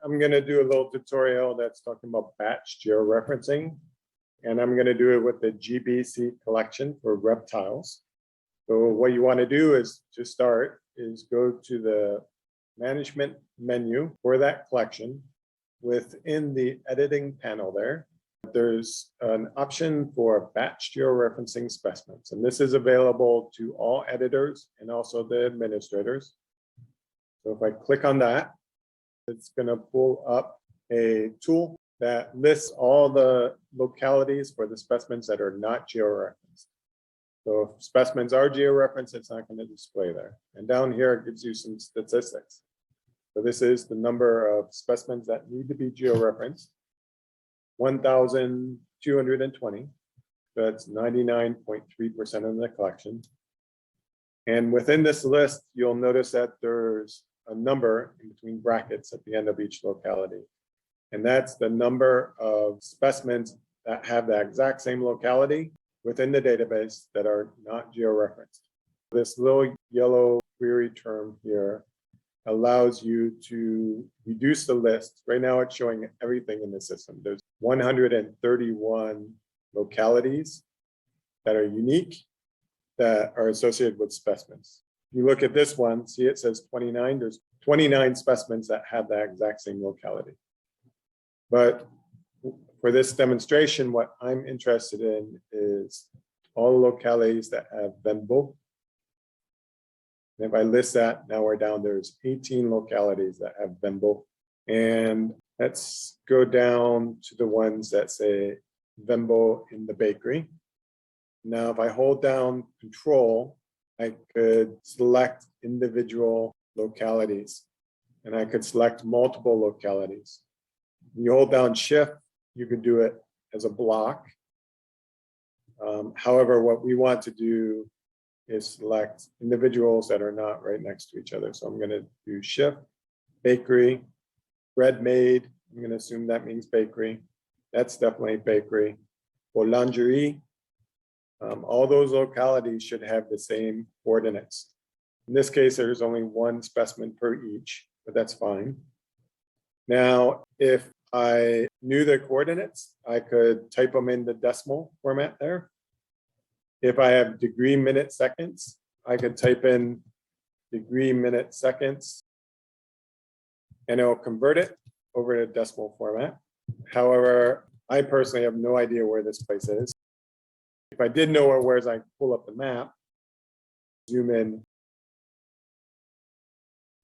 I'm going to do a little tutorial that's talking about batch georeferencing, and I'm going to do it with the GBC collection for reptiles. So what you want to do is to start is go to the management menu for that collection. Within the editing panel there's an option for batch georeferencing specimens, and this is available to all editors and also the administrators. So if I click on that, it's going to pull up a tool that lists all the localities for the specimens that are not georeferenced. So if specimens are georeferenced, it's not going to display there. And down here, it gives you some statistics. So this is the number of specimens that need to be georeferenced, 1,220. That's 99.3% of the collection. And within this list, you'll notice that there's a number in between brackets at the end of each locality. And that's the number of specimens that have the exact same locality within the database that are not georeferenced. This little yellow query term here allows you to reduce the list. Right now it's showing everything in the system. There's 131 localities that are unique that are associated with specimens. You look at this one, see it says 29. There's 29 specimens that have that exact same locality. But for this demonstration, what I'm interested in is all the localities that have Venbo. And if I list that, now we're down, there's 18 localities that have Venbo. And let's go down to the ones that say Venbo in the bakery. Now, if I hold down Control, I could select individual localities, and I could select multiple localities. When you hold down Shift, you could do it as a block. However, what we want to do is select individuals that are not right next to each other. So I'm going to do Shift, Bakery, Bread Made. I'm going to assume that means bakery. That's definitely bakery. Boulangerie. All those localities should have the same coordinates. In this case, there's only one specimen per each, but that's fine. Now, if I knew the coordinates, I could type them in the decimal format there. If I have degree, minute, seconds, I could type in degree, minute, seconds, and it'll convert it over to decimal format. However, I personally have no idea where this place is. If I did know where it was, I pull up the map, zoom in,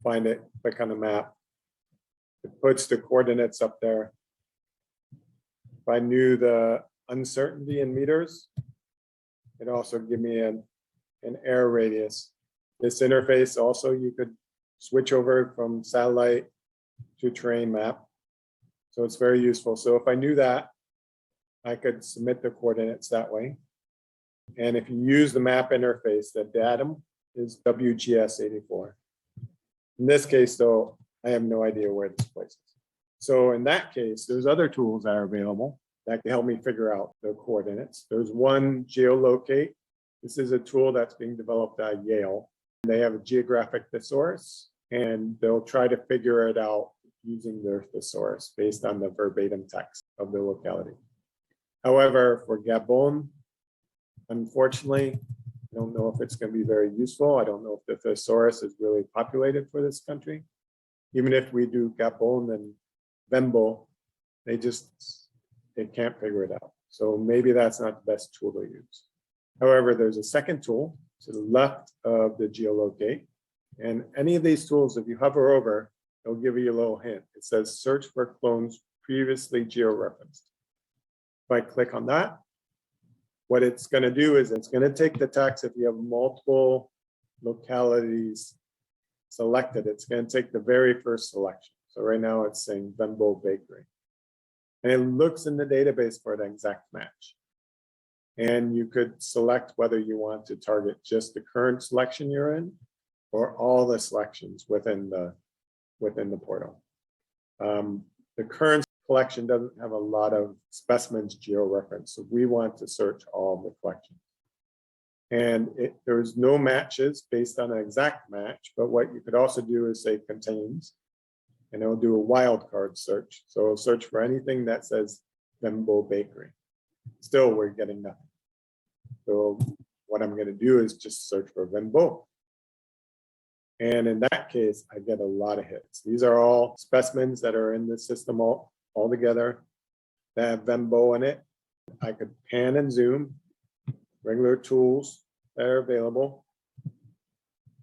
find it, click on the map. It puts the coordinates up there. If I knew the uncertainty in meters, it also give me an error radius. This interface also, you could switch over from satellite to terrain map. So it's very useful. So if I knew that, I could submit the coordinates that way. And if you use the map interface, the datum is WGS84. In this case, though, I have no idea where this place is. So in that case, there's other tools that are available that can help me figure out the coordinates. There's one, Geolocate. This is a tool that's being developed at Yale. They have a geographic thesaurus, and they'll try to figure it out using their thesaurus based on the verbatim text of the locality. However, for Gabon, unfortunately, I don't know if it's going to be very useful. I don't know if the thesaurus is really populated for this country. Even if we do Gabon and Venbo, they can't figure it out. So maybe that's not the best tool to use. However, there's a second tool to the left of the geolocate. And any of these tools, if you hover over, it'll give you a little hint. It says search for clones previously georeferenced. If I click on that, what it's going to do is it's going to take the text. If you have multiple localities selected, it's going to take the very first selection. So right now it's saying Venbo Bakery. And it looks in the database for the exact match. And you could select whether you want to target just the current selection you're in or all the selections within the portal. The current collection doesn't have a lot of specimens georeferenced, so we want to search all the collections. And there's no matches based on an exact match, but what you could also do is say contains. and it'll do a wildcard search. So it'll search for anything that says Vembo Bakery. Still, we're getting nothing. So what I'm going to do is just search for Vembo. And in that case, I get a lot of hits. These are all specimens that are in the system all together that have Vembo in it. I could pan and zoom, regular tools that are available.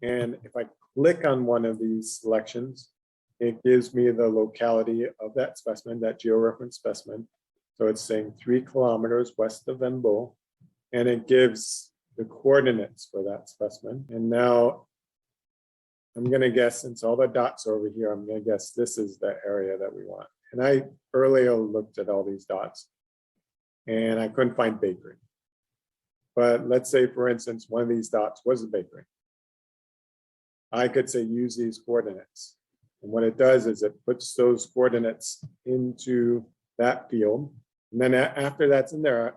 And if I click on one of these selections, it gives me the locality of that specimen, that georeference specimen. So it's saying 3 kilometers west of Vembo, and it gives the coordinates for that specimen. And now I'm going to guess, since all the dots are over here, I'm going to guess this is the area that we want. And I earlier looked at all these dots and I couldn't find bakery. But let's say, for instance, one of these dots was a bakery. I could say use these coordinates. And what it does is it puts those coordinates into that field. And then after that's in there,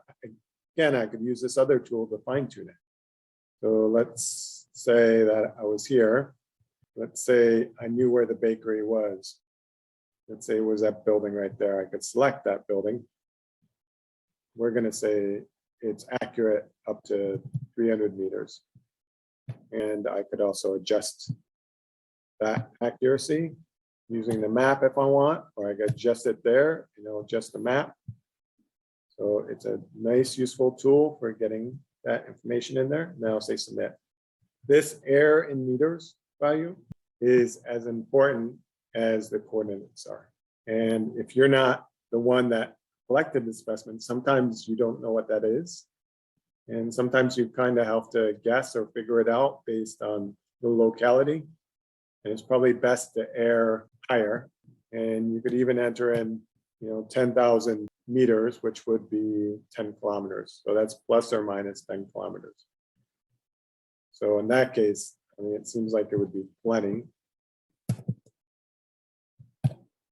again, I could use this other tool to fine tune it. So let's say that I was here. Let's say I knew where the bakery was. Let's say it was that building right there. I could select that building. We're going to say it's accurate up to 300 meters. And I could also adjust that accuracy using the map if I want, or I could adjust it there, adjust the map. So it's a nice, useful tool for getting that information in there. Now I'll say submit. This error in meters value is as important as the coordinates are. And if you're not the one that collected the specimen, sometimes you don't know what that is. And sometimes you kind of have to guess or figure it out based on the locality. And it's probably best to err higher. And you could even enter in, 10,000 meters, which would be 10 kilometers. So that's plus or minus 10 kilometers. So in that case, it seems like it would be plenty.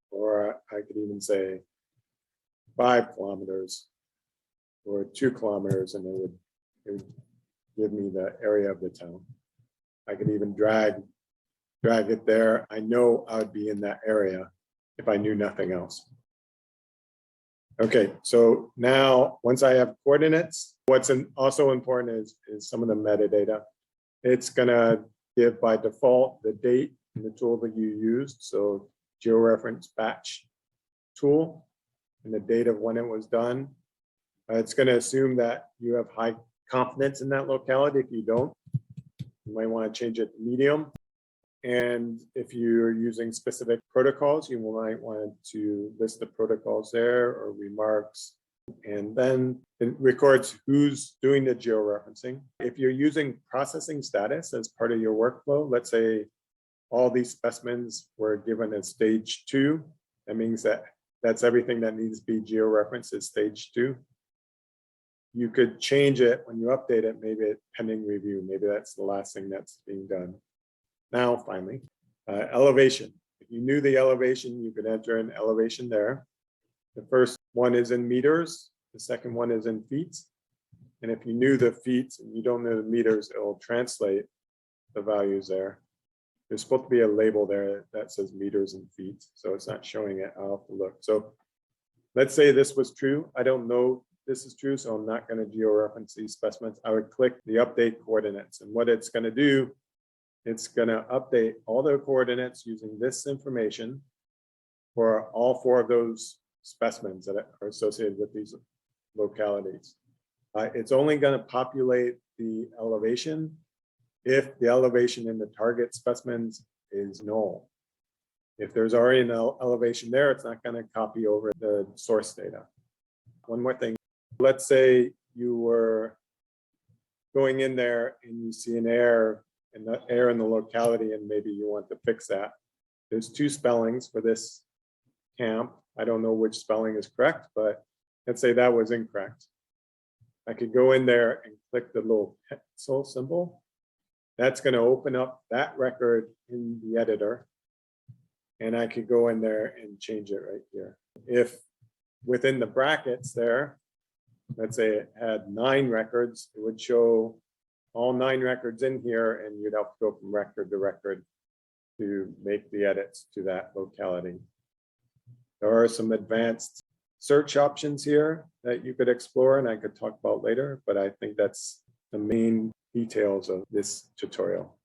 Or I could even say 5 kilometers or 2 kilometers, and it would give me the area of the town. I could even drag it there. I know I would be in that area if I knew nothing else. Okay, so now once I have coordinates, what's also important is some of the metadata. It's gonna give by default the date and the tool that you used. So georeference batch tool and the date of when it was done. It's gonna assume that you have high confidence in that locality. If you don't, you might want to change it to medium. And if you're using specific protocols, you might want to list the protocols there or remarks. And then it records who's doing the georeferencing. If you're using processing status as part of your workflow, let's say all these specimens were given as stage 2. That means that that's everything that needs to be georeferenced as stage 2. You could change it when you update it, maybe pending review. Maybe that's the last thing that's being done. Now, finally, elevation. If you knew the elevation, you could enter an elevation there. The first one is in meters. The second one is in feet. And if you knew the feet and you don't know the meters, it will translate the values there. There's supposed to be a label there that says meters and feet. So it's not showing it. I'll have to look. So let's say this was true. I don't know this is true, so I'm not going to georeference these specimens. I would click the update coordinates. And what it's going to do, it's going to update all the coordinates using this information for all 4 of those specimens that are associated with these localities. It's only going to populate the elevation if the elevation in the target specimens is null. If there's already an elevation there, it's not going to copy over the source data. One more thing. Let's say you were going in there and you see an error in the locality, and maybe you want to fix that. There's 2 spellings for this camp. I don't know which spelling is correct, but let's say that was incorrect. I could go in there and click the little pencil symbol. That's going to open up that record in the editor. And I could go in there and change it right here. If within the brackets there, let's say it had 9 records, it would show all 9 records in here, and you'd have to go from record to record to make the edits to that locality. There are some advanced search options here that you could explore and I could talk about later, but I think that's the main details of this tutorial.